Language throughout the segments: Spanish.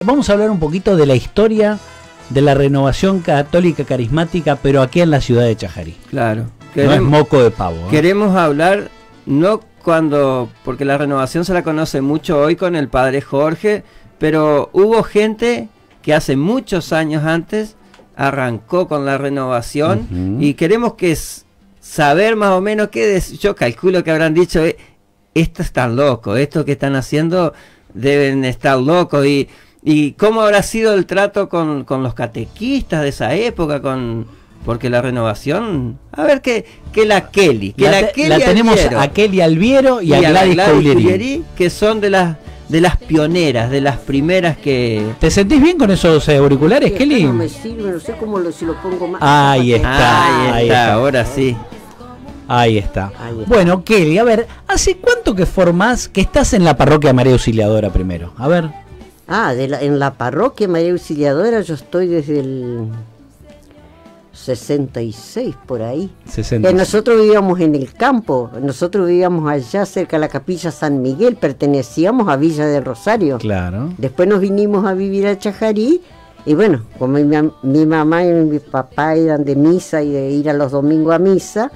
vamos a hablar un poquito de la historia de la renovación católica carismática, pero aquí en la ciudad de Chajarí. Claro. No es moco de pavo. Queremos hablar, no porque la renovación se la conoce mucho hoy con el padre Jorge, pero hubo gente que hace muchos años antes arrancó con la renovación, y queremos saber más o menos yo calculo que habrán dicho, esto están locos, esto que están haciendo deben estar locos, y cómo habrá sido el trato con los catequistas de esa época, porque la renovación, a ver que la Kelly, la tenemos a Kelly Alviero y a Gladys Coulieri, que son de las pioneras, de las primeras que... ¿Te sentís bien con esos auriculares, Kelly? No me sirve, no sé cómo si lo pongo más. Ahí está, ahora sí. Ahí está. Bueno, Kelly, a ver, ¿hace cuánto que estás en la parroquia María Auxiliadora primero? A ver. En la parroquia María Auxiliadora yo estoy desde el 66 por ahí. 66. Nosotros vivíamos en el campo, nosotros vivíamos allá cerca de la capilla San Miguel, pertenecíamos a Villa del Rosario. Claro. Después nos vinimos a vivir a Chajarí, y bueno, como mi mamá y mi papá eran de misa y de ir a los domingos a misa,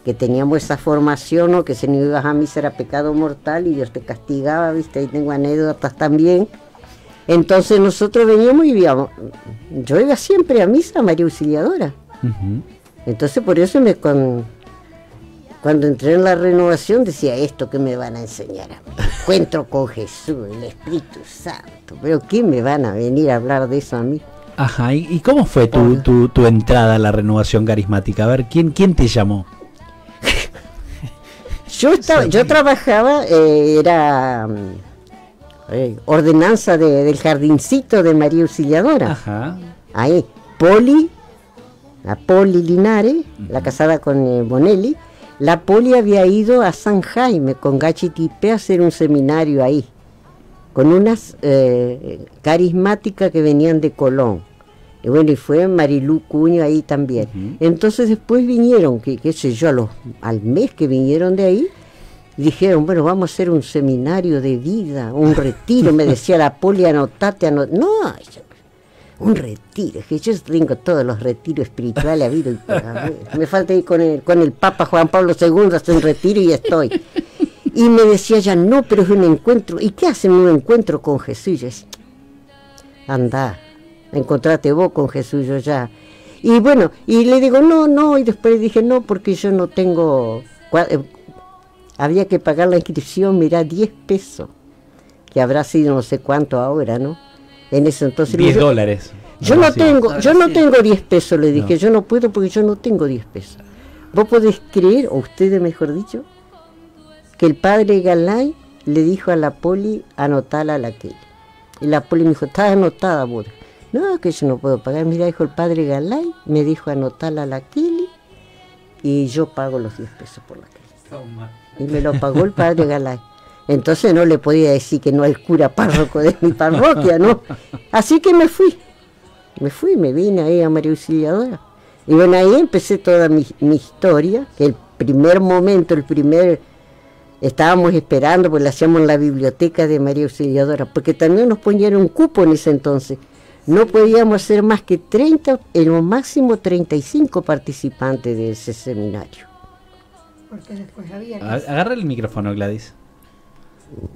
que teníamos esa formación, ¿no? Que si no ibas a misa era pecado mortal y Dios te castigaba, ¿viste? Ahí tengo anécdotas también. Entonces nosotros veníamos y vivíamos. Yo iba siempre a misa a María Auxiliadora. Entonces por eso cuando entré en la renovación decía, esto que me van a enseñar a mí, encuentro con Jesús, el Espíritu Santo, pero ¿qué me van a venir a hablar de eso a mí? Ajá, ¿y cómo fue tu entrada a la renovación carismática? A ver, ¿quién te llamó? Yo trabajaba, era ordenanza del jardincito de María Auxiliadora. Ajá. Ahí, la Poli Linares, la casada con Bonelli. La Poli había ido a San Jaime con Gachi Tipé a hacer un seminario ahí, con unas carismáticas que venían de Colón. Y bueno, y fue Marilú Cuño ahí también. Entonces después vinieron, qué sé yo, al mes que vinieron de ahí, dijeron, bueno, vamos a hacer un seminario de vida, un retiro. Me decía la Poli, anotate. No, un retiro, que yo tengo todos los retiros espirituales habido y por haber. Me falta ir con el Papa Juan Pablo II a hacer un retiro y estoy. Y me decía ella, no, pero es un encuentro. ¿Y qué hacen un encuentro con Jesús? Y yo decía, anda, encontrate vos con Jesús, yo ya. Y bueno, y le digo, no, y después le dije, no, porque yo no tengo... había que pagar la inscripción, mirá, 10 pesos, que habrá sido no sé cuánto ahora, ¿no? En ese entonces... $10. Yo no tengo 10 pesos, le dije, yo no puedo porque yo no tengo 10 pesos. Vos podés creer, o ustedes mejor dicho, que el padre Galay le dijo a la Poli, anotala a la Kelly. Y la Poli me dijo, está anotada, vos. No, que yo no puedo pagar. Mira, dijo el padre Galay, me dijo anotala a la Kelly y yo pago los 10 pesos por la Kelly. Y me lo pagó el padre Galay. Entonces no le podía decir que no al cura párroco de mi parroquia, ¿no? Así que me vine ahí a María Auxiliadora. Y bueno, ahí empecé toda mi historia, que estábamos esperando, porque le hacíamos en la biblioteca de María Auxiliadora, porque también nos ponían un cupo en ese entonces. No podíamos hacer más que 30, en lo máximo 35 participantes de ese seminario. Porque después había Agarra el micrófono, Gladys.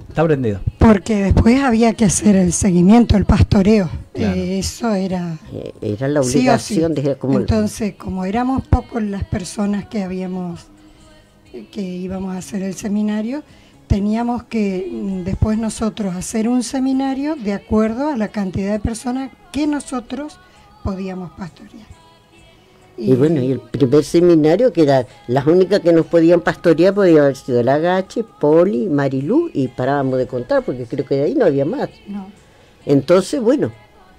Está prendido. Porque después había que hacer el seguimiento, el pastoreo. Claro. Eso era... Era la obligación. Sí. Entonces, como éramos pocos las personas que íbamos a hacer el seminario, teníamos que después nosotros hacer un seminario de acuerdo a la cantidad de personas que nosotros podíamos pastorear. Y bueno, y el primer seminario, que era las únicas que nos podían pastorear, podía haber sido la Gache, Poli, Marilú, y parábamos de contar, porque creo que de ahí no había más. No. Entonces, bueno,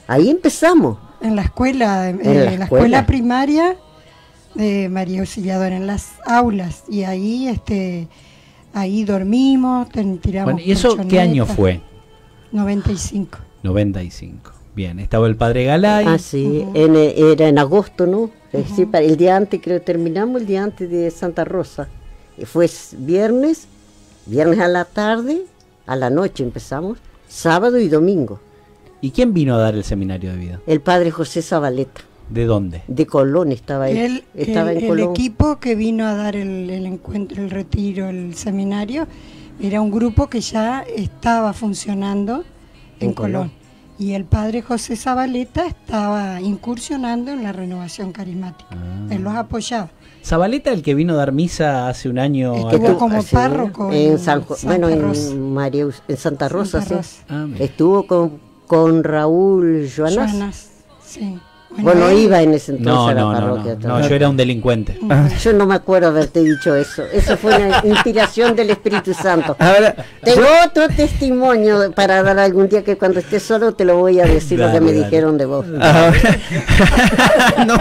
ahí empezamos. En la escuela, en la escuela primaria de María Auxiliadora, en las aulas, y ahí ahí dormimos, tiramos. Bueno, ¿y eso qué año fue? 95. 95. Bien, estaba el padre Galay. Ah, sí, era en agosto, ¿no? Sí, el día antes, creo que terminamos el día antes de Santa Rosa. Fue viernes a la tarde, a la noche empezamos, sábado y domingo. ¿Y quién vino a dar el seminario de vida? El padre José Zabaleta. ¿De dónde? De Colón estaba él. Estaba en el Colón. equipo que vino a dar el encuentro, el retiro, el seminario, era un grupo que ya estaba funcionando en Colón. Y el padre José Zabaleta estaba incursionando en la renovación carismática. Él los apoyaba. Zabaleta, el que vino a dar misa hace un año. Estuvo como párroco en Santa Rosa, sí. Estuvo con Raúl Joanás. Sí. Bueno, iba en ese entonces a la parroquia. No, yo era un delincuente. Yo no me acuerdo haberte dicho eso. Eso fue una inspiración del Espíritu Santo. Ahora, tengo otro testimonio para dar algún día, que cuando esté solo te lo voy a decir, lo que me dijeron de vos. Cuando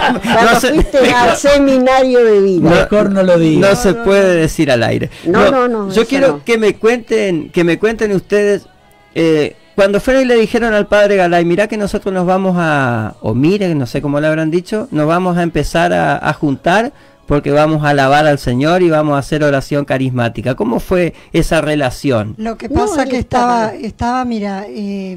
fuiste al seminario de vida. Mejor no lo digas. No se puede decir al aire. No. Yo quiero que me cuenten ustedes. Cuando fueron y le dijeron al padre Galay, mirá que nosotros nos vamos no sé cómo le habrán dicho, nos vamos a empezar a juntar porque vamos a alabar al Señor y vamos a hacer oración carismática. ¿Cómo fue esa relación? Lo que pasa que estaba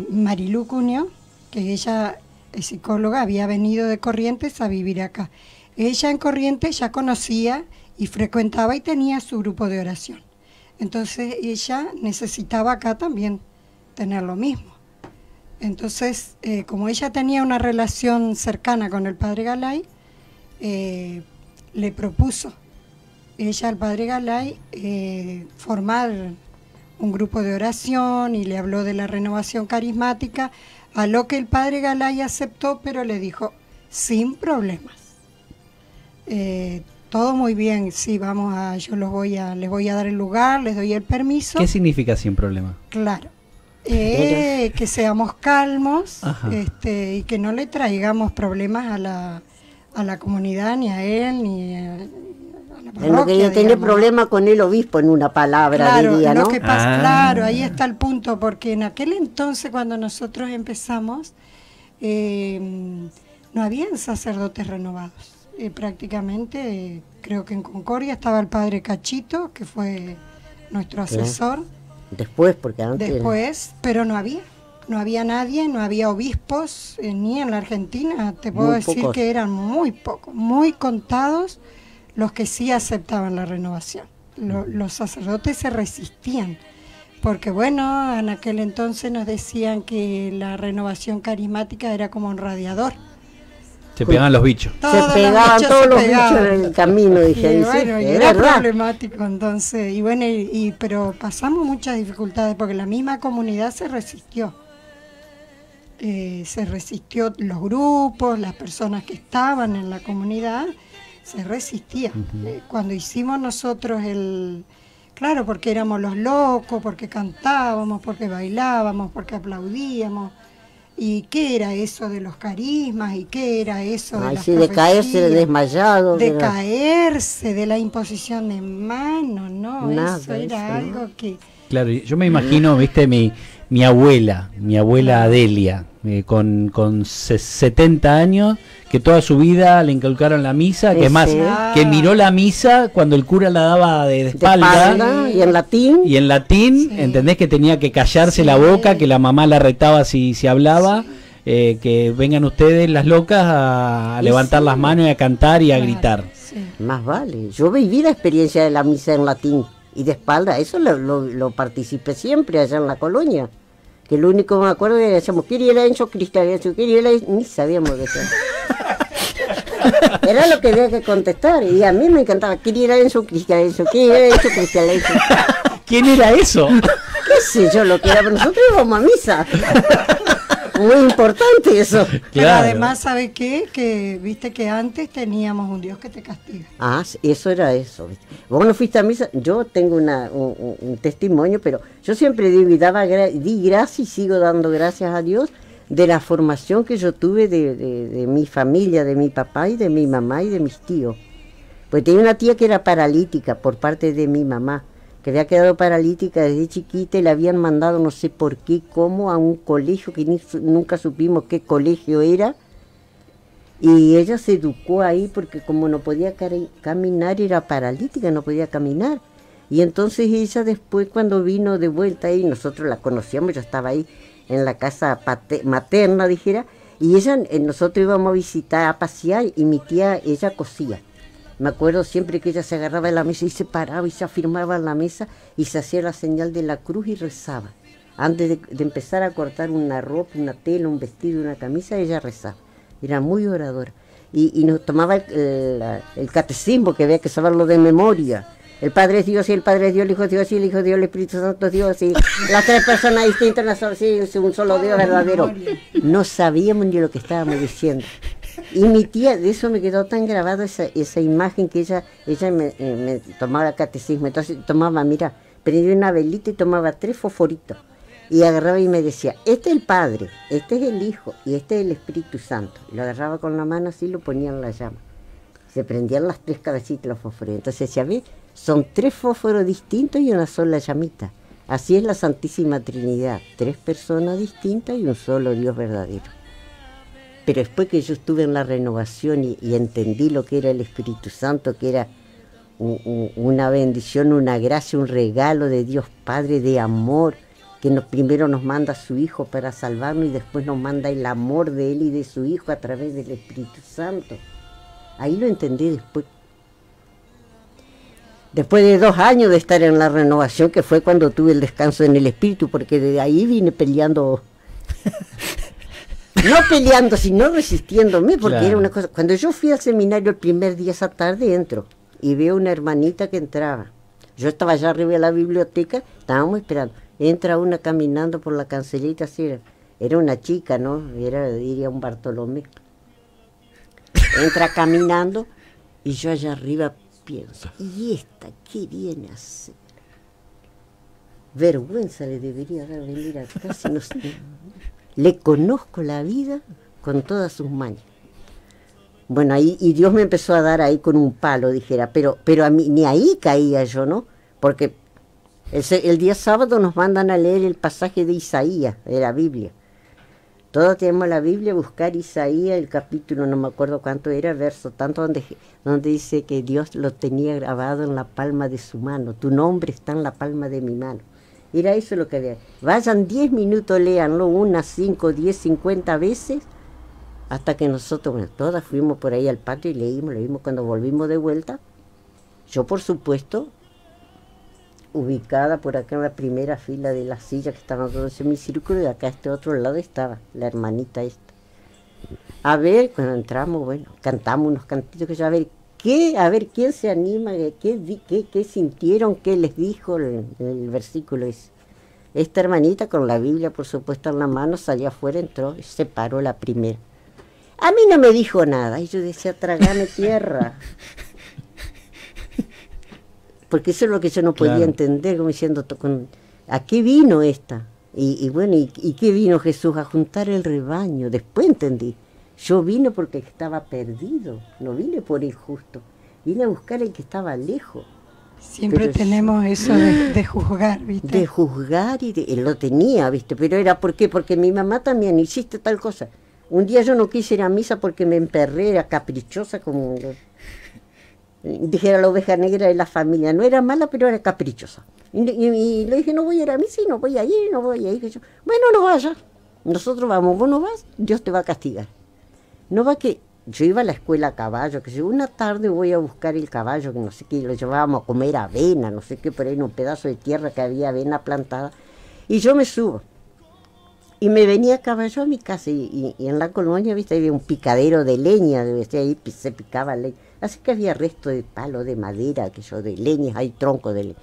Marilú Cunio, que ella es psicóloga, había venido de Corrientes a vivir acá. Ella en Corrientes ya conocía y frecuentaba y tenía su grupo de oración. Entonces ella necesitaba acá también tener lo mismo. Entonces, como ella tenía una relación cercana con el padre Galay, le propuso ella al padre Galay formar un grupo de oración y le habló de la renovación carismática, a lo que el padre Galay aceptó, pero le dijo, sin problemas. Todo muy bien, sí, les voy a dar el lugar, les doy el permiso. ¿Qué significa sin problema? Claro. Que seamos calmos, y que no le traigamos problemas a la comunidad, ni a él, ni a la parroquia. En lo que yo tenía problema con el obispo, en una palabra, claro, diría, ¿no? Lo que pasa, claro, ahí está el punto, porque en aquel entonces, cuando nosotros empezamos, no habían sacerdotes renovados. Prácticamente, creo que en Concordia estaba el padre Cachito, que fue nuestro asesor. Después, porque antes... pero no había nadie, no había obispos, ni en la Argentina. Te puedo decir pocos. Que eran muy pocos, muy contados los que sí aceptaban la renovación. Los sacerdotes se resistían, porque bueno, en aquel entonces nos decían que la renovación carismática era como un radiador. Se pegaban los bichos. Se pegaban todos los bichos en el camino, dije. Y bueno, y era problemático entonces. Y bueno, pero pasamos muchas dificultades porque la misma comunidad se resistió. Se resistió los grupos, las personas que estaban en la comunidad, se resistían. Cuando hicimos nosotros claro, porque éramos los locos, porque cantábamos, porque bailábamos, porque aplaudíamos. ¿Y qué era eso de los carismas? ¿Y qué era eso de las de caerse, de desmayado? De caerse, de la imposición de manos, ¿no? Nada, eso era algo que... Claro, yo me imagino, viste, mi abuela Adelia, con 70 años, que toda su vida le inculcaron la misa, que es más, que miró la misa cuando el cura la daba de espalda, y en latín, sí. ¿Entendés? Que tenía que callarse la boca, que la mamá la retaba si hablaba, que vengan ustedes las locas a levantar las manos y a cantar y a gritar. Sí. Más vale, yo viví la experiencia de la misa en latín y de espalda, eso lo participé siempre allá en la colonia. Que lo único que me acuerdo es que decíamos, Kyrie eleison, Cristo eleison, Kyrie eleison, ni sabíamos de eso. Era lo que había que contestar, y a mí me encantaba, Kyrie eleison, Cristo eleison, Kyrie eleison, Cristo eleison. ¿Quién era eso? ¿Qué sé yo lo que era? Pero nosotros íbamos a misa. Muy importante eso. Claro. Pero además, ¿sabe qué? Que viste que antes teníamos un Dios que te castiga. Eso era eso. ¿Viste? Vos no fuiste a misa. Yo tengo un testimonio, pero yo siempre di gracias y sigo dando gracias a Dios de la formación que yo tuve de mi familia, de mi papá y de mi mamá y de mis tíos. Pues tenía una tía que era paralítica por parte de mi mamá, que había quedado paralítica desde chiquita y la habían mandado no sé por qué, cómo, a un colegio que nunca supimos qué colegio era, y ella se educó ahí porque como no podía caminar, era paralítica, no podía caminar, y entonces ella después cuando vino de vuelta ahí, nosotros la conocíamos, yo estaba ahí, en la casa materna, dijera, y ella, nosotros íbamos a visitar, a pasear, y mi tía, ella cosía. Me acuerdo siempre que ella se agarraba de la mesa y se paraba y se afirmaba en la mesa y se hacía la señal de la cruz y rezaba. Antes de empezar a cortar una ropa, una tela, un vestido, una camisa, ella rezaba. Era muy oradora. Y nos tomaba el catecismo, que había que saberlo de memoria. El Padre es Dios, y el Padre es Dios, el Hijo es Dios, y el Hijo es Dios, el Espíritu Santo es Dios, y las tres personas distintas, un solo Dios verdadero. No sabíamos ni lo que estábamos diciendo. Y mi tía, de eso me quedó tan grabada esa imagen que ella me tomaba el catecismo. Entonces tomaba, mira, prendía una velita y tomaba 3 fosforitos. Y agarraba y me decía, este es el Padre, este es el Hijo y este es el Espíritu Santo. Lo agarraba con la mano así y lo ponía en la llama. Se prendían las 3 cabecitas los fósforos. Entonces decía, ve, son 3 fósforos distintos y una sola llamita. Así es la Santísima Trinidad, 3 personas distintas y un solo Dios verdadero. Pero después que yo estuve en la renovación y entendí lo que era el Espíritu Santo, que era una bendición, una gracia, un regalo de Dios Padre de amor, que primero nos manda a su Hijo para salvarnos y después nos manda el amor de Él y de su Hijo a través del Espíritu Santo. Ahí lo entendí después. Después de 2 años de estar en la renovación, que fue cuando tuve el descanso en el Espíritu, porque de ahí vine peleando, no peleando, sino resistiéndome, porque claro, era una cosa. Cuando yo fui al seminario el primer día, esa tarde entro y veo una hermanita que entraba. Yo estaba allá arriba de la biblioteca, estábamos esperando. Entra una caminando por la cancelita, así era una chica, ¿no? Diría un Bartolomé. Entra caminando y yo allá arriba pienso, ¿y esta qué viene a hacer? Vergüenza le debería dar venir acá, si no sé. Le conozco la vida con todas sus mañas. Bueno, ahí, y Dios me empezó a dar ahí con un palo, dijera, pero a mí ni ahí caía yo, ¿no? Porque el día sábado nos mandan a leer el pasaje de Isaías, de la Biblia. Todos tenemos la Biblia, buscar Isaías, el capítulo, no me acuerdo cuánto era, verso tanto, donde dice que Dios lo tenía grabado en la palma de su mano. Tu nombre está en la palma de mi mano. Era eso lo que había. Vayan 10 minutos, léanlo, 1, 5, 10, 50 veces, hasta que nosotros, bueno, todas fuimos por ahí al patio y leímos cuando volvimos de vuelta. Yo, por supuesto, ubicada por acá en la primera fila de las sillas que estaban todos en semicírculo, y acá a este otro lado estaba la hermanita esta. A ver, cuando entramos, bueno, cantamos unos cantitos que ya a ver quién se anima, qué sintieron, qué les dijo el versículo ese. Esta hermanita con la Biblia, por supuesto, en la mano, salió afuera, entró y se paró la primera. A mí no me dijo nada, y yo decía, tragame tierra. Porque eso es lo que yo no podía entender, como diciendo, ¿a qué vino esta? Y bueno, ¿y qué vino Jesús? A juntar el rebaño. Después entendí. Yo vine porque estaba perdido, no vine por el justo. Vine a buscar el que estaba lejos. Siempre tenemos eso de juzgar, ¿viste? De juzgar, él lo tenía, ¿viste? Pero era, ¿por qué? Porque mi mamá también hiciste tal cosa. Un día yo no quise ir a misa porque me emperré, era caprichosa como... dijera la oveja negra de la familia, no era mala, pero era caprichosa. Y le dije, no voy a ir a misa y no voy a ir. Y yo, bueno, no vaya, nosotros vamos, vos no vas, Dios te va a castigar. No va que yo iba a la escuela a caballo, que si una tarde voy a buscar el caballo, que no sé qué, lo llevábamos a comer avena, no sé qué, por ahí en un pedazo de tierra que había avena plantada, y yo me subo. Y me venía a caballo a mi casa, y en la colonia, viste, había un picadero de leña, ahí se picaba leña. Así que había resto de palo, de madera, de leña, hay tronco de leña.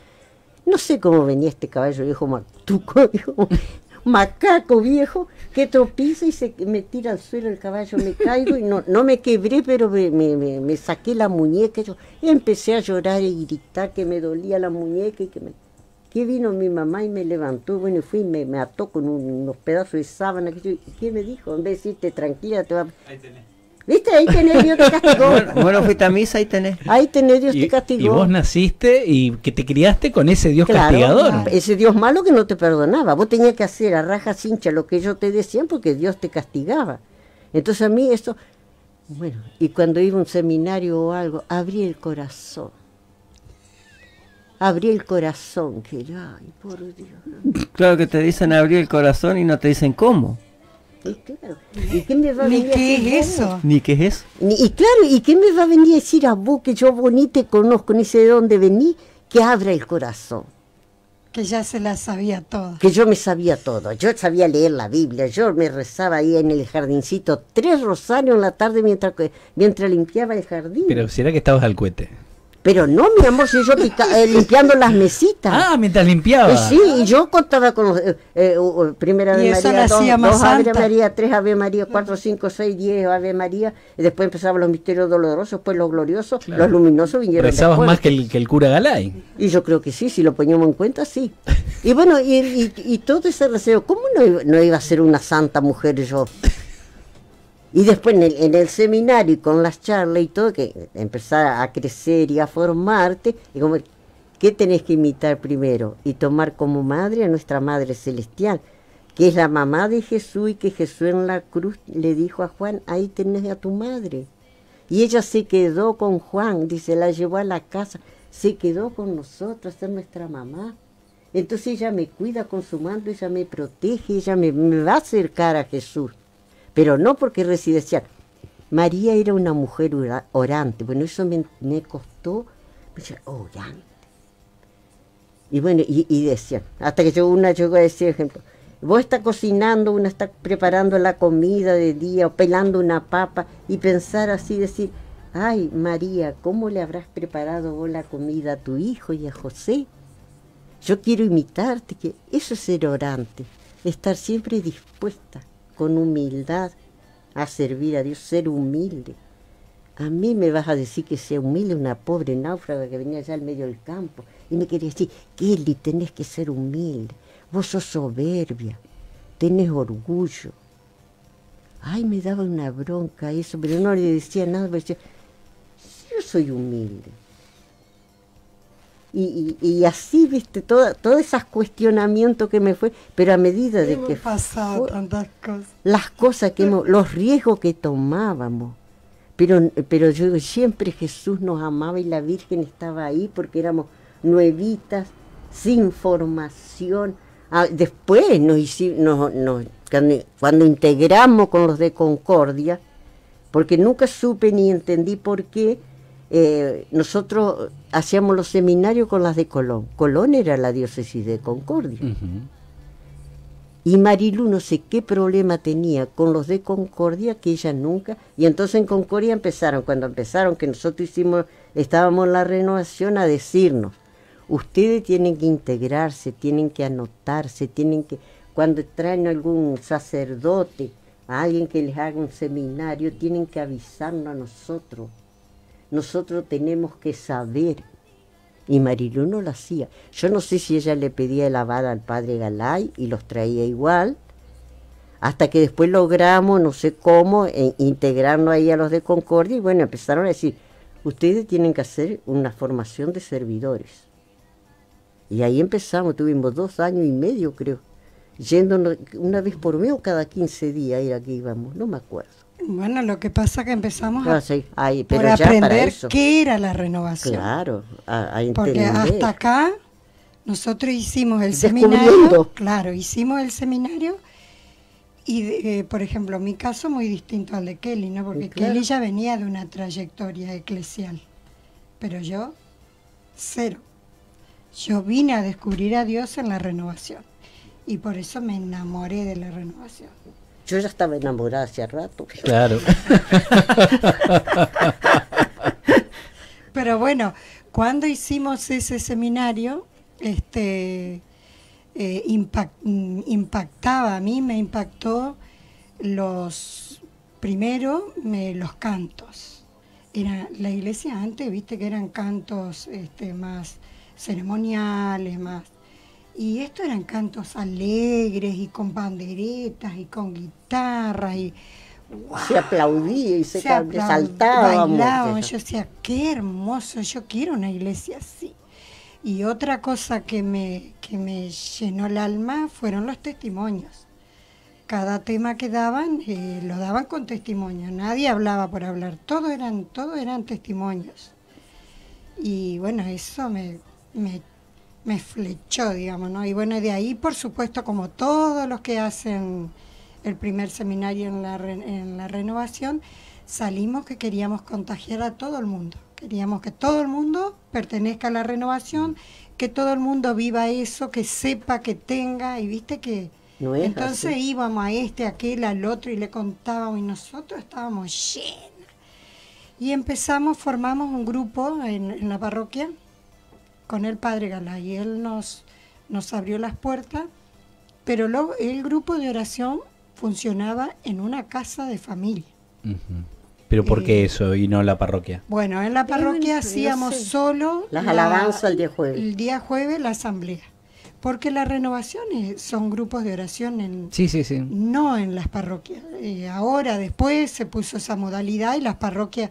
No sé cómo venía este caballo viejo matuco, macaco viejo, que tropieza y me tira al suelo el caballo, me caigo y no me quebré, pero me saqué la muñeca. Y empecé a llorar y gritar que me dolía la muñeca y que vino mi mamá y me levantó, bueno, y fui y me ató con unos pedazos de sábana. ¿Qué me dijo? En vez de decirte tranquila, te va... Ahí tenés. ¿Viste? Ahí tenés, Dios te castigó. Bueno, fuiste a misa, ahí tenés. Ahí tenés, Dios te castigó. Y vos naciste y que te criaste con ese Dios castigador. Ese Dios malo que no te perdonaba. Vos tenías que hacer a raja cincha lo que ellos te decían porque Dios te castigaba. Entonces a mí eso... Bueno, y cuando iba a un seminario o algo, abrí el corazón. abrí el corazón, que ay, por Dios. Claro que te dicen abrir el corazón y no te dicen cómo. Y claro, ¿y qué me va a venir a decir qué es eso? Ni qué es eso. Y claro, ¿y qué me va a venir a decir a vos que yo ni te conozco, ni sé de dónde vení, que abra el corazón? Que ya se la sabía toda. Que yo me sabía todo, yo sabía leer la Biblia, yo me rezaba ahí en el jardincito 3 rosarios en la tarde mientras limpiaba el jardín. Pero será que estabas al cohete. Pero no, mi amor, si yo limpiando las mesitas. Ah, mientras limpiaba. Sí, y yo contaba con los primera Ave María, 2 Ave María, 3 Ave María, 4, 5, 6, 10 Ave María, y después empezaban los misterios dolorosos, después los gloriosos, claro. Los luminosos vinieron Rezabas después. más que el cura Galay. Y yo creo que sí, si lo poníamos en cuenta, sí. Y bueno, y todo ese deseo, ¿cómo no iba a ser una santa mujer yo? Y después en el seminario y con las charlas y todo, que empezar a crecer y a formarte, y como, ¿qué tenés que imitar primero? Y tomar como madre a nuestra Madre Celestial, que es la mamá de Jesús, y que Jesús en la cruz le dijo a Juan, ahí tenés a tu madre. Y ella se quedó con Juan, dice, la llevó a la casa, se quedó con nosotros, es nuestra mamá. Entonces ella me cuida con su mando, ella me protege, ella me va a acercar a Jesús. Pero no porque decían, María era una mujer orante. Bueno, eso me costó, orante. Y bueno, y decían, hasta que una llegó a decir, ejemplo, vos estás cocinando, una está preparando la comida de día, o pelando una papa, y pensar así, decir, ay, María, ¿cómo le habrás preparado vos la comida a tu hijo y a José? Yo quiero imitarte, que eso es ser orante, estar siempre dispuesta, con humildad, a servir a Dios, ser humilde. A mí me vas a decir que sea humilde, una pobre náufraga que venía allá al medio del campo, y me quería decir, Kelly, tenés que ser humilde, vos sos soberbia, tenés orgullo. Ay, me daba una bronca eso, pero no le decía nada, pero decía, yo soy humilde. Y así, viste, todos esos cuestionamientos que me fue, pero a medida de que pasado tantas cosas. Las cosas que los riesgos que tomábamos, pero yo siempre Jesús nos amaba y la Virgen estaba ahí porque éramos nuevitas, sin formación. Después cuando integramos con los de Concordia, porque nunca supe ni entendí por qué. Nosotros hacíamos los seminarios con las de Colón. Colón era la diócesis de Concordia. Y Marilú no sé qué problema tenía con los de Concordia, que ella nunca. Y entonces en Concordia cuando empezaron, que nosotros estábamos en la renovación, a decirnos, ustedes tienen que integrarse, tienen que anotarse, cuando traen algún sacerdote, a alguien que les haga un seminario, tienen que avisarnos a nosotros. Nosotros tenemos que saber. Y Marilú no lo hacía. Yo no sé si ella le pedía el aval al padre Galay y los traía igual, hasta que después logramos, no sé cómo, integrarnos ahí a los de Concordia, y bueno, empezaron a decir, ustedes tienen que hacer una formación de servidores. Y ahí empezamos, tuvimos 2 años y medio, creo, yéndonos una vez por mes o cada 15 días era que íbamos, no me acuerdo. Bueno, lo que pasa es que empezamos por aprender qué era la renovación. Claro, a entender. Porque hasta acá nosotros hicimos el seminario. Claro, hicimos el seminario y, por ejemplo, mi caso muy distinto al de Kelly, ¿no? Porque claro, Kelly ya venía de una trayectoria eclesial, pero yo, 0. Yo vine a descubrir a Dios en la renovación y por eso me enamoré de la renovación. Yo ya estaba enamorada hace rato. Claro. Pero bueno, cuando hicimos ese seminario, impactaba, a mí me impactó los cantos. Era la iglesia antes, viste que eran cantos más ceremoniales, más. Y estos eran cantos alegres y con panderetas y con guitarras y wow, se aplaudía y se saltaba. Bailaban. Yo decía, qué hermoso, yo quiero una iglesia así. Y otra cosa que me llenó el alma fueron los testimonios. Cada tema que daban, lo daban con testimonio. Nadie hablaba por hablar, todo eran testimonios. Y bueno, eso me me flechó, digamos, ¿no? Y bueno, de ahí, por supuesto, como todos los que hacen el primer seminario en la renovación, salimos que queríamos contagiar a todo el mundo. Queríamos que todo el mundo pertenezca a la renovación, que todo el mundo viva eso, que sepa, que tenga, y viste que... No es entonces así. íbamos a este, a aquel, al otro, y le contábamos, y nosotros estábamos llenos. Y formamos un grupo en la parroquia, con el padre Galay, y él nos abrió las puertas, pero luego el grupo de oración funcionaba en una casa de familia. ¿Pero por qué eso y no la parroquia? Bueno, en la parroquia hacíamos solo las alabanzas el día jueves. El día jueves la asamblea, porque las renovaciones son grupos de oración sí. no en las parroquias. Ahora, después se puso esa modalidad y las parroquias,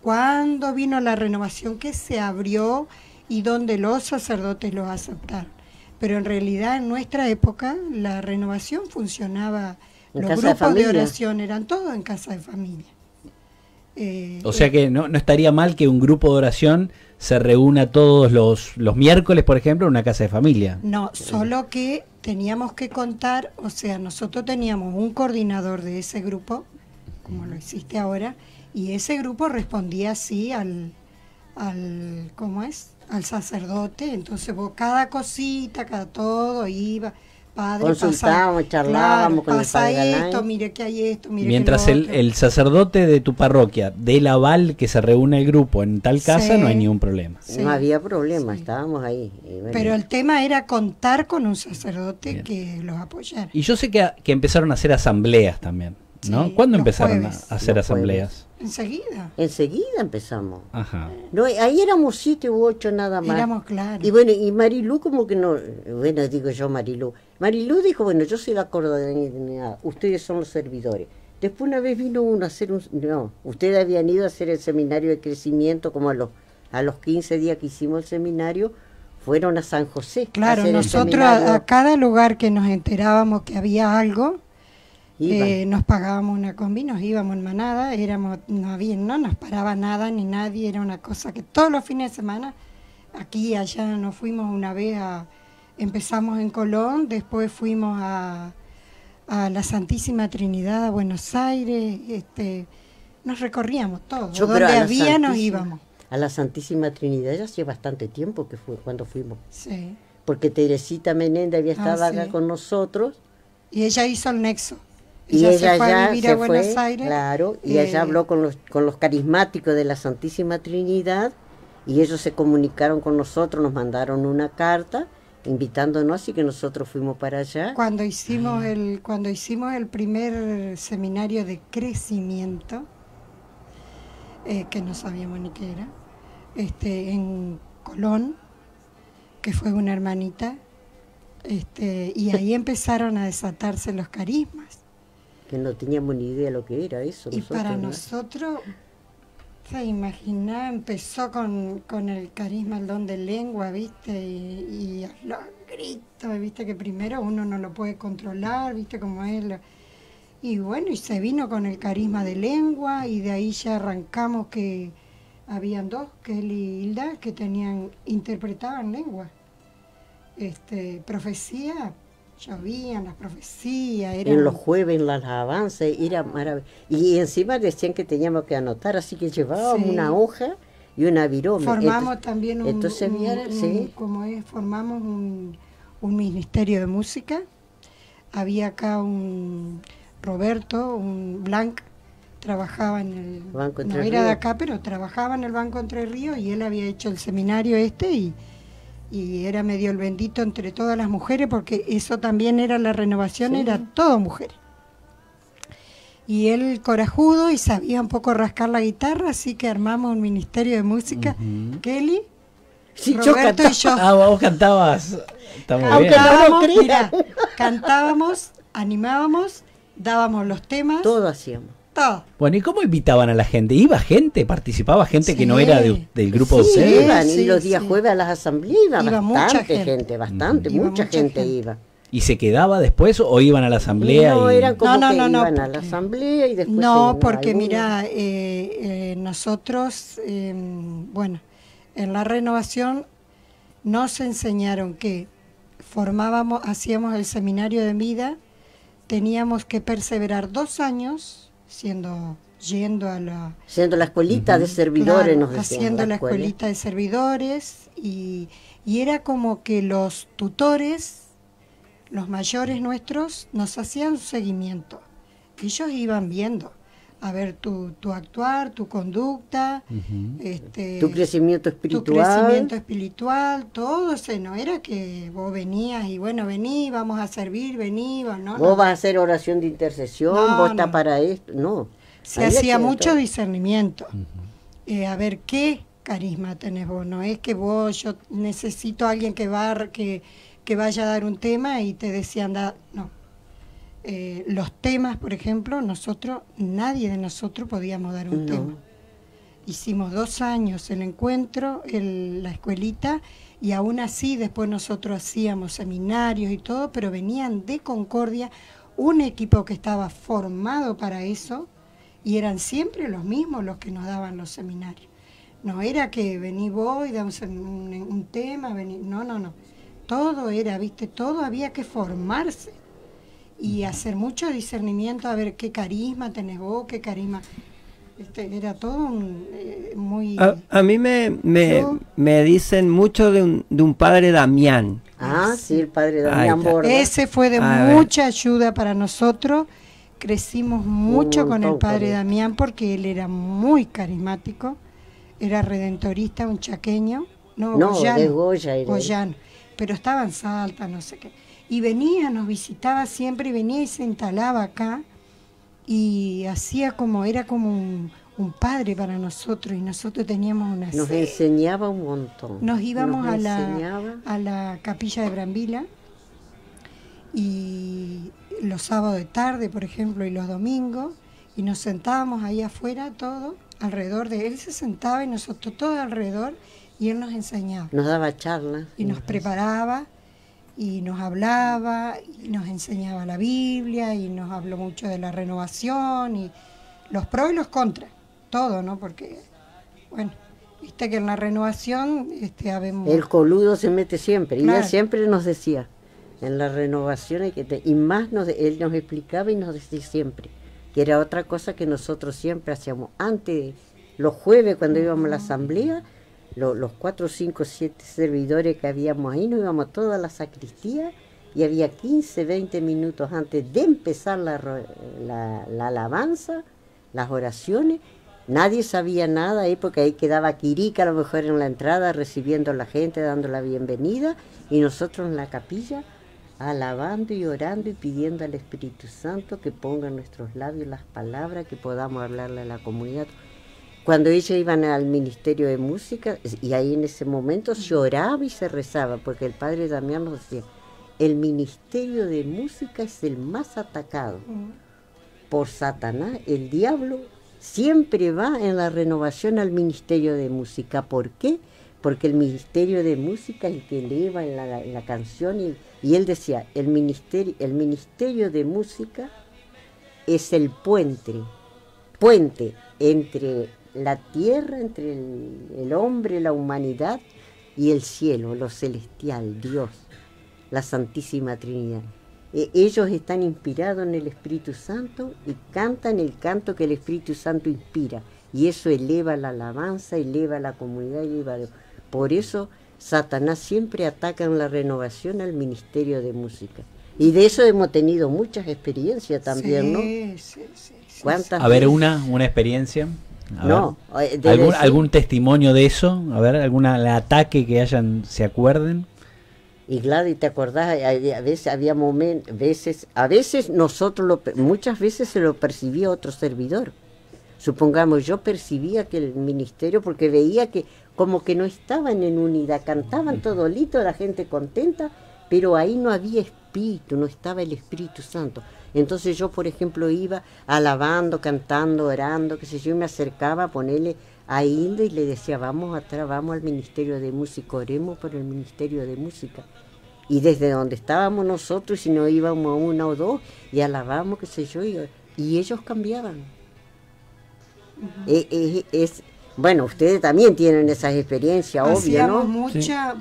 cuando vino la renovación que se abrió y donde los sacerdotes los aceptaron. Pero en realidad en nuestra época la renovación funcionaba, los grupos de oración eran todos en casa de familia. O sea que no estaría mal que un grupo de oración se reúna todos los miércoles, por ejemplo, en una casa de familia. No, solo que teníamos que contar, o sea, nosotros teníamos un coordinador de ese grupo, como lo existe ahora, y ese grupo respondía así al ¿cómo es? Al sacerdote. Entonces vos cada cosita, cada todo iba, padre, consultábamos, charlábamos con el padre esto, Galay. mire que hay esto, mire mientras que lo otro. el sacerdote de tu parroquia dé el aval que se reúne el grupo en tal casa, no hay ningún problema. Sí. No había problema, Sí. estábamos ahí. Bueno. Pero el tema era contar con un sacerdote Bien. que los apoyara. Y yo sé que empezaron a hacer asambleas también, ¿no? Sí, ¿Cuándo los empezaron jueves. a hacer Los asambleas? Enseguida. Enseguida empezamos. Ajá. No, ahí éramos 7 u 8 nada más. Éramos claros. Y bueno, y Marilú como que no, bueno, digo yo Marilú dijo, bueno, yo soy la coordinadora, ustedes son los servidores. Después una vez vino uno a hacer ustedes habían ido a hacer el seminario de crecimiento como a los 15 días que hicimos el seminario, fueron a San José. Claro, a hacer el nosotros seminario. a cada lugar que nos enterábamos que había algo, Iban. nos pagábamos una combi, nos íbamos en manada, no nos paraba nada ni nadie, era una cosa que todos los fines de semana, aquí y allá nos fuimos una vez empezamos en Colón, después fuimos a la Santísima Trinidad, a Buenos Aires, nos recorríamos todo, Yo, donde pero a la había nos Santísima- íbamos. A la Santísima Trinidad ya hacía bastante tiempo que fue cuando fuimos, Sí. porque Teresita Menéndez había estado acá sí. con nosotros. Y ella hizo el nexo. Y ella se fue a ya vivir se a Buenos fue, Aires. claro, y ella habló con los carismáticos de la Santísima Trinidad y ellos se comunicaron con nosotros, nos mandaron una carta invitándonos, así que nosotros fuimos para allá. Cuando hicimos el primer seminario de crecimiento, que no sabíamos ni qué era, en Colón, que fue una hermanita, y ahí empezaron a desatarse los carismas. Que no teníamos ni idea lo que era eso. Y para ¿no? nosotros, se imaginá, empezó con el carisma, el don de lengua, ¿viste? Y los gritos, ¿viste? Que primero uno no lo puede controlar, ¿viste? Como él. Y bueno, y se vino con el carisma de lengua, y de ahí ya arrancamos que habían dos, Kelly y Hilda, que interpretaban lengua. Profecía. Llovían las profecías. En los jueves, en las alabanzas, era maravilloso. Y encima decían que teníamos que anotar, así que llevábamos una hoja y una virome. Formamos también formamos un ministerio de música. Había acá un Roberto, un Blanc, trabajaba en el Banco Entre no Ríos. era de acá, pero trabajaba en el Banco Entre Ríos, y él había hecho el seminario y era medio el bendito entre todas las mujeres, porque eso también era la renovación, Sí. era todo mujeres. Y él corajudo y sabía un poco rascar la guitarra, así que armamos un ministerio de música. Kelly, Sí, Roberto y yo. Vos cantabas. Está muy Aunque bien. no lo Cantábamos, crean. mirá, cantábamos, animábamos, dábamos los temas, Todo hacíamos. todo. Bueno, ¿y cómo invitaban a la gente? ¿Iba gente? ¿Participaba gente que no Sí. era del grupo de Sí, ustedes? iban, Sí, y los días sí. jueves a las asambleas Iba iba mucha bastante gente. gente, bastante, Iba mucha mucha gente gente. iba. ¿Y se quedaba después o iban a la asamblea? No, y... eran como No, que no, iban a la porque- asamblea y después... No, porque algunos- mira, nosotros, bueno, en la renovación nos enseñaron que hacíamos el seminario de vida, teníamos que perseverar 2 años yendo a la escuelita de servidores, claro, haciendo la escuelita de servidores, y era como que los tutores, los mayores nuestros, nos hacían un seguimiento. Ellos iban viendo a ver tu actuar, tu conducta, tu crecimiento espiritual, todo eso. No era que vos venías y bueno, vení, vamos a servir, vení, no. Vos vas a hacer oración de intercesión, vos estás para esto, no. Se hacía mucho discernimiento. A ver qué carisma tenés vos, no es que yo necesito a alguien que vaya a dar un tema y te decían, no. Los temas, por ejemplo, nadie de nosotros podíamos dar un tema. Hicimos 2 años el encuentro, la escuelita, y aún así después nosotros hacíamos seminarios y todo, pero venían de Concordia un equipo que estaba formado para eso, y eran siempre los mismos los que nos daban los seminarios. No era que vení vos y damos un tema, no. Todo era, todo había que formarse y hacer mucho discernimiento, a ver qué carisma tenés vos, qué carisma. Era todo muy... A mí me dicen mucho de un padre Damián. Sí, el padre Damián Borda. Ese fue de mucha ayuda para nosotros. Crecimos mucho con el padre Damián porque él era muy carismático, era redentorista, un chaqueño, goyano, pero estaba en Salta, no sé qué. Y nos visitaba siempre, y venía y se instalaba acá, y era como un padre para nosotros, y nosotros teníamos una Nos enseñaba un montón. Nos íbamos a la capilla de Brambila, y los sábados de tarde, por ejemplo, y los domingos, y nos sentábamos ahí afuera, todo alrededor de él. Se sentaba y nosotros todos alrededor, y él nos enseñaba. Nos daba charlas. Y nos preparaba, y nos hablaba, y nos enseñaba la Biblia, y nos habló mucho de la renovación, y los pros y los contras, todo, ¿no? Porque, bueno, viste que en la renovación habemos... El coludo se mete siempre, claro. Y él siempre nos decía, en la renovación hay que... Y más él nos explicaba y nos decía siempre, que era otra cosa que nosotros siempre hacíamos. Antes, los jueves, cuando íbamos a la asamblea, los 4, 5, 7 servidores que habíamos ahí, nos íbamos toda a la sacristía, y había 15, 20 minutos antes de empezar la alabanza, las oraciones. Nadie sabía nada ahí, porque ahí quedaba Quirica a lo mejor en la entrada, recibiendo a la gente, dando la bienvenida, y nosotros en la capilla, alabando y orando y pidiendo al Espíritu Santo que ponga en nuestros labios las palabras, que podamos hablarle a la comunidad. Cuando ellos iban al Ministerio de Música, y ahí en ese momento se oraba y se rezaba, porque el padre Damián nos decía, el Ministerio de Música es el más atacado por Satanás. El diablo siempre va en la renovación al Ministerio de Música. ¿Por qué? Porque el Ministerio de Música es el que eleva en la canción, y él decía, el ministerio de Música es el puente entre la tierra, entre el hombre, la humanidad, y el cielo, lo celestial, Dios, la Santísima Trinidad. Ellos están inspirados en el Espíritu Santo y cantan el canto que el Espíritu Santo inspira, y eso eleva la alabanza, eleva la comunidad, por eso Satanás siempre ataca en la renovación al Ministerio de Música. Y de eso hemos tenido muchas experiencias también, ¿no? Sí. ¿Cuántas? A ver, una experiencia. ¿Algún testimonio de eso? A ver, algún ataque que se acuerden. Y Gladys, ¿te acordás? A veces había a veces nosotros, muchas veces se lo percibía otro servidor. Supongamos, yo percibía que el ministerio, porque veía que como que no estaban en unidad, cantaban todo lito, la gente contenta, pero ahí no había espíritu, no estaba el Espíritu Santo. Entonces yo, por ejemplo, iba alabando, cantando, orando, qué sé yo, me acercaba a ponerle a Hilda y le decía, vamos al Ministerio de Música, oremos por el Ministerio de Música. Y desde donde estábamos nosotros, si no íbamos a 1 o 2, y alabamos, qué sé yo, y ellos cambiaban. Bueno, ustedes también tienen esas experiencias, obvio, ¿no? Mucha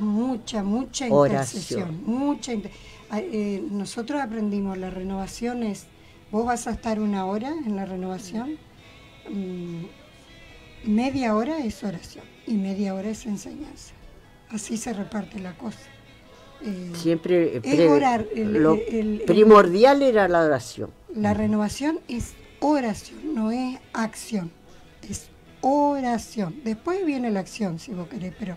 intercesión. Nosotros aprendimos, la renovación es, vos vas a estar 1 hora en la renovación, media hora es oración y media hora es enseñanza. Así se reparte la cosa. Siempre orar, primordial era la oración. La renovación es oración, no es acción, es oración. Después viene la acción, si vos querés, pero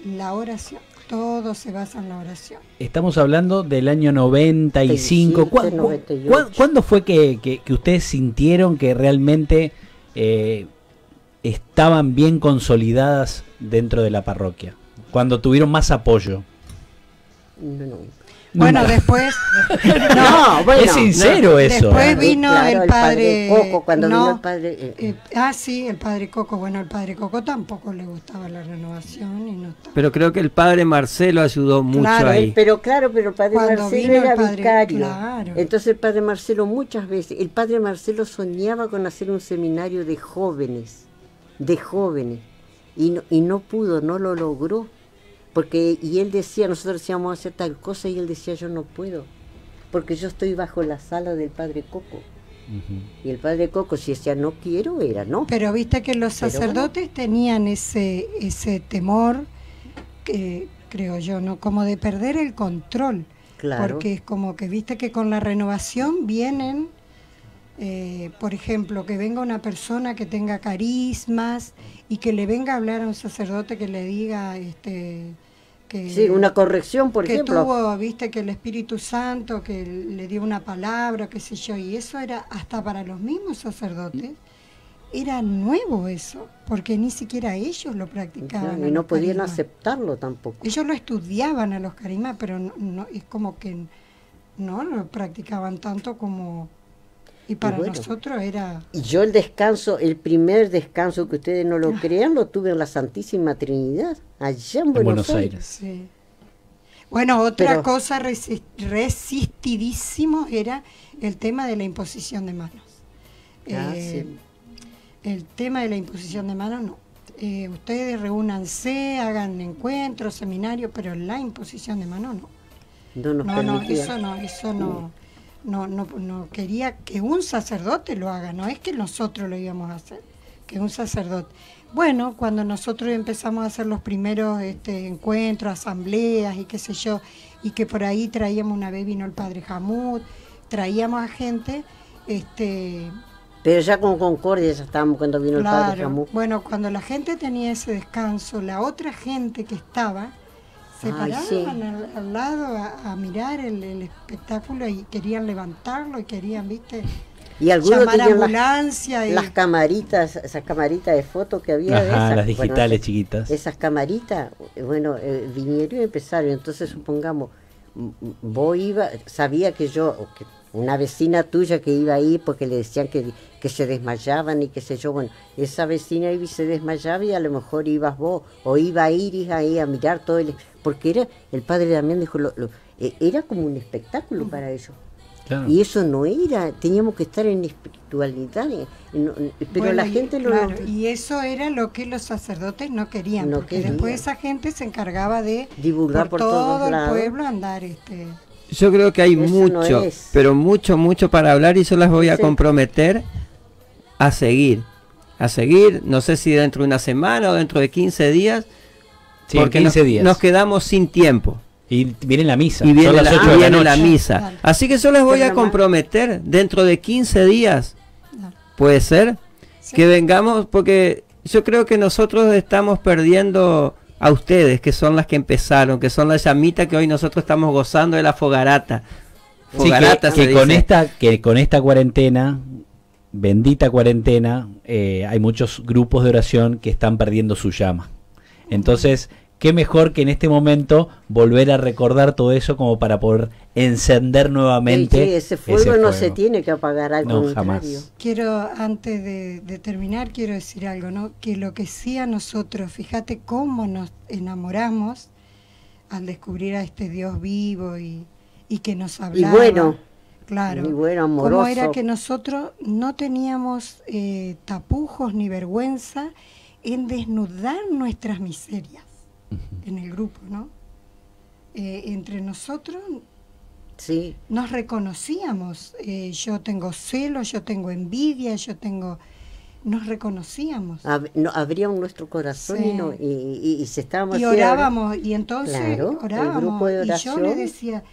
la oración, todo se basa en la oración. Estamos hablando del año 95. ¿Cuándo fue que ustedes sintieron que realmente estaban bien consolidadas dentro de la parroquia? ¿Cuando tuvieron más apoyo? Bueno, después... Es sincero eso. Después vino el padre Coco, cuando vino el padre... sí, el padre Coco. Bueno, al padre Coco tampoco le gustaba la renovación y no estaba. Pero creo que el padre Marcelo ayudó mucho ahí. Pero el padre Marcelo era vicario. Claro. Entonces el padre Marcelo muchas veces... El padre Marcelo soñaba con hacer un seminario de jóvenes. Y no pudo, no lo logró. Y él decía, nosotros decíamos hacer tal cosa, y él decía, yo no puedo, porque yo estoy bajo la sala del padre Coco. Y el padre Coco, si decía no quiero, era no. Pero viste que los sacerdotes tenían ese temor, que creo yo, ¿no? Como de perder el control. Claro. Porque es como que viste que con la renovación vienen, por ejemplo, que venga una persona que tenga carismas y que le venga a hablar a un sacerdote que le diga sí, una corrección, por ejemplo. Que tuvo, viste, que el Espíritu Santo, que le dio una palabra, qué sé yo, y eso era hasta para los mismos sacerdotes, era nuevo eso, porque ni siquiera ellos lo practicaban. Claro, y no podían aceptarlo tampoco. Ellos lo estudiaban a los carismas, pero no, es como que no lo practicaban tanto como... Y para nosotros era... Y yo el primer descanso, que ustedes no lo crean, lo tuve en la Santísima Trinidad, allá en Buenos Aires. Sí. Bueno, otra cosa resistidísimo era el tema de la imposición de manos. Sí. El tema de la imposición de manos, no. Ustedes reúnanse, hagan encuentros, seminarios, pero la imposición de manos no. No, eso no. No quería que un sacerdote lo haga, no es que nosotros lo íbamos a hacer, que un sacerdote. Bueno, cuando nosotros empezamos a hacer los primeros encuentros, asambleas y qué sé yo, y que por ahí traíamos, una vez vino el padre Hamud, traíamos a gente, pero ya con Concordia ya estábamos cuando vino el padre Hamud. Bueno, cuando la gente tenía ese descanso, la otra gente que estaba se paraban al lado a mirar el espectáculo y querían levantarlo y querían, viste, y algunos llamar ambulancia. Las camaritas, esas camaritas de fotos que había. Ajá, las digitales chiquitas. Esas camaritas, vinieron y empezaron. Entonces, supongamos, vos sabía que una vecina tuya que iba ahí porque le decían que se desmayaban y qué sé yo, bueno, esa vecina iba y se desmayaba y a lo mejor ibas vos, o iba Iris ahí a mirar todo porque el padre Damián dijo, era como un espectáculo para ellos. Claro. Y eso no era, teníamos que estar en espiritualidad, pero la gente y eso era lo que los sacerdotes no querían, porque después esa gente se encargaba de divulgar por todo el pueblo, andar Yo creo que hay mucho, pero mucho para hablar, y yo las voy a comprometer a seguir, no sé si dentro de una semana o dentro de 15 días, sí, porque 15 días. Nos quedamos sin tiempo. Y viene la misa. Y viene la misa. Vale. Así que yo les voy a comprometer dentro de 15 días, puede ser, que vengamos, porque yo creo que nosotros estamos perdiendo a ustedes, que son las que empezaron, que son las llamitas que hoy nosotros estamos gozando de la fogarata. Que con esta cuarentena, bendita cuarentena, hay muchos grupos de oración que están perdiendo su llama. Entonces, qué mejor que en este momento volver a recordar todo eso como para poder encender nuevamente ese fuego. No se tiene que apagar, al contrario. Jamás. Quiero, antes de terminar, quiero decir algo, ¿no? Que lo que sí a nosotros, fíjate cómo nos enamoramos al descubrir a este Dios vivo y que nos hablaba. Y bueno. Claro. Y bueno, amoroso. Cómo era que nosotros no teníamos tapujos ni vergüenza en desnudar nuestras miserias en el grupo, ¿no? Entre nosotros sí, nos reconocíamos. Yo tengo celos, yo tengo envidia, nos reconocíamos. Abríamos nuestro corazón sí. y se estábamos y orábamos, y entonces claro, orábamos, el grupo de y yo le decía,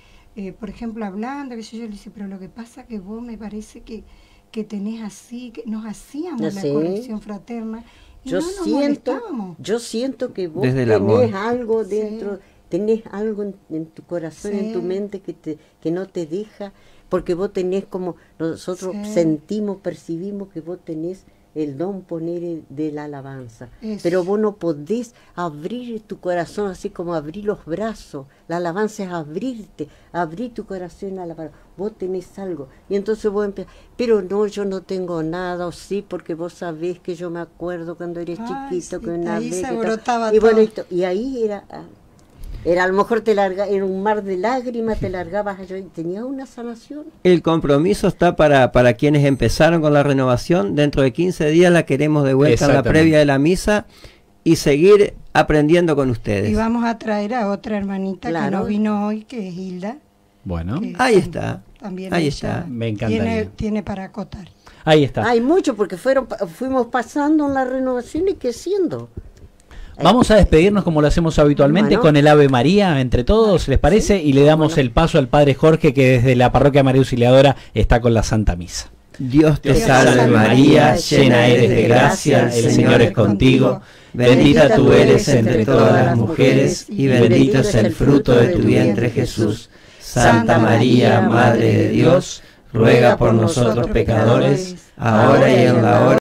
por ejemplo, hablando, que yo le decía, pero lo que pasa que vos me parece que tenés así, que nos hacíamos la corrección fraterna, y no nos molestábamos. Yo siento que vos Desde tenés algo dentro, tenés algo en tu corazón, en tu mente que no te deja, porque vos tenés, como nosotros sentimos, percibimos que vos tenés el don de la alabanza. Pero vos no podés abrir tu corazón así como abrir los brazos. La alabanza es abrir tu corazón a la alabanza. Vos tenés algo. Y entonces vos empezás, pero no, yo no tengo nada, o sí, porque vos sabés que yo me acuerdo cuando eres chiquito, que una vez se brotaba y todo. Bueno, y ahí era a lo mejor era un mar de lágrimas, te largabas allá y tenías una sanación. El compromiso está para quienes empezaron con la renovación. Dentro de 15 días la queremos de vuelta en la previa de la misa y seguir aprendiendo con ustedes. Y vamos a traer a otra hermanita que no vino hoy, que es Hilda. Bueno, ahí está. También ahí está. Me encantaría. Tiene para acotar. Ahí está. Hay mucho, porque fuimos pasando en la renovación y creciendo. Vamos a despedirnos como lo hacemos habitualmente con el Ave María entre todos, ¿les parece? Y le damos el paso al Padre Jorge, que desde la Parroquia María Auxiliadora está con la Santa Misa. Dios te salve María, llena eres de gracia, el Señor es contigo. Bendita tú eres entre todas las mujeres y bendito es el fruto de tu vientre Jesús. Santa María, Madre de Dios, ruega por nosotros pecadores, ahora y en la hora